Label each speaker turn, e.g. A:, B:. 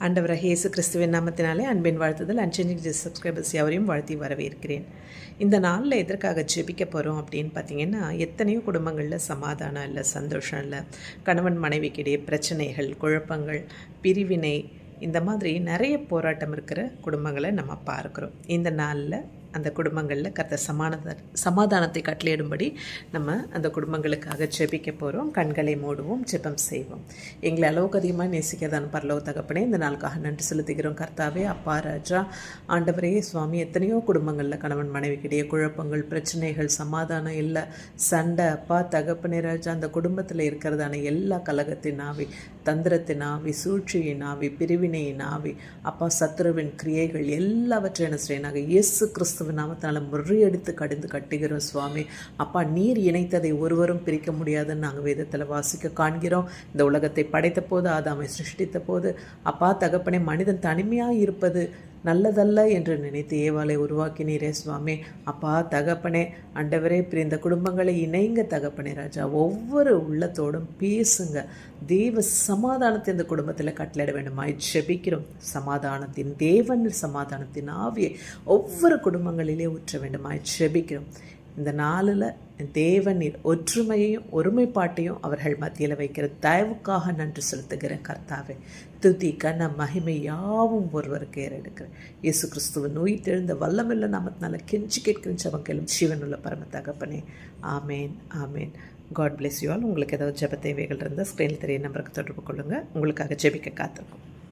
A: ஆண்டவராகிய இயேசு கிறிஸ்துவின் நாமத்தினாலே அன்பின் வாழ்த்துதல் அன்சென்ஜிங் சப்ஸ்கிரைபர்ஸ் யாவரையும் வாழ்த்தி வரவேற்கிறேன். இந்த நாளில் எதற்காக ஜெபிக்க போகிறோம் அப்படின்னு பார்த்தீங்கன்னா, எத்தனையோ குடும்பங்களில் சமாதானம் இல்லை, சந்தோஷம் இல்லை, கணவன் மனைவிக்கிடையே பிரச்சனைகள், குழப்பங்கள், பிரிவினை, இந்த மாதிரி நிறைய போராட்டம் இருக்கிற குடும்பங்களை நம்ம பார்க்குறோம். இந்த நாளில் அந்த குடும்பங்களில் சமாதானத்தை கட்டளையிடும்படி நம்ம அந்த குடும்பங்களுக்காக ஜெபிக்க போகிறோம். கண்களை மூடுவோம், ஜெபம் செய்வோம். எங்களை அளவுக்கு அதிகமாக நேசிக்கிறதான பரலோக தகப்பனே, இந்த நாளுக்காக நன்றி செலுத்துகிறோம். கர்த்தாவே, அப்பா, ராஜா, ஆண்டவரே, சுவாமி, எத்தனையோ குடும்பங்களில் கணவன் மனைவிக்கிடையே குழப்பங்கள், பிரச்சனைகள், சமாதானம் இல்லை, சண்டை, அப்பா தகப்பனே, ராஜா, அந்த குடும்பத்தில் இருக்கிறதான எல்லா கலகத்தின் ஆவி, தந்திரத்தின் ஆவி, சூழ்ச்சியின் ஆவி, பிரிவினையின் ஆவி, அப்பா சத்துருவின் கிரியைகள் எல்லாவற்றையும் என்ன செய்யனாக இயேசு கிறிஸ்துவ நாமத்தினால முறியடித்து கடிந்து கட்டுகிறோம். சுவாமி, அப்பா, நீர் இணைத்ததை ஒருவரும் பிரிக்க முடியாதுன்னு நாங்கள் வேதத்தில் வாசிக்க காண்கிறோம். இந்த உலகத்தை படைத்த போது, ஆதாமை சிருஷ்டித்த போது, அப்பா தகப்பனே, மனிதன் தனிமையாக இருப்பது நல்லதல்ல என்று நினைத்து ஏவாளை உருவாக்கினீரே. சுவாமி, அப்பா தகப்பனே, ஆண்டவரே, பிரிந்த குடும்பங்களை இணைங்க தகப்பனே ராஜா, ஒவ்வொரு உள்ளத்தோடும் பேசுங்க. தெய்வ சமாதானத்தை இந்த குடும்பத்தில் கட்டளையிட வேண்டுமாய் ஜெபிக்கிறோம். சமாதானத்தின் தேவன், சமாதானத்தின் ஆவியை ஒவ்வொரு குடும்பங்களிலே ஊற்ற வேண்டுமாய் ஜெபிக்கிறோம். இந்த நாளில் தேவன் ஒற்றுமையையும் ஒருமைப்பாட்டையும் அவர்கள் மத்தியில் வைக்கிற தயவுக்காக நன்றி செலுத்துகிறேன். கர்த்தாவே, துதி கன மகிமை யாவும் ஒருவருக்கு ஏறெடுக்கிறேன். இயேசு கிறிஸ்துவின் உயிர்த்தெழுந்த வல்லமில்ல நாமத்தினால கெஞ்சி கேட்கிற ஜெபங்களும் ஜீவனுள்ள பரம தகப்பனே. ஆமேன், ஆமேன். God bless you all. உங்களுக்கு ஏதாவது ஜெப தேவைகள் இருந்தால் ஸ்க்ரீனில் தெரிய நம்பருக்கு தொடர்பு கொள்ளுங்கள். உங்களுக்காக ஜெபிக்க காத்திருக்கும்.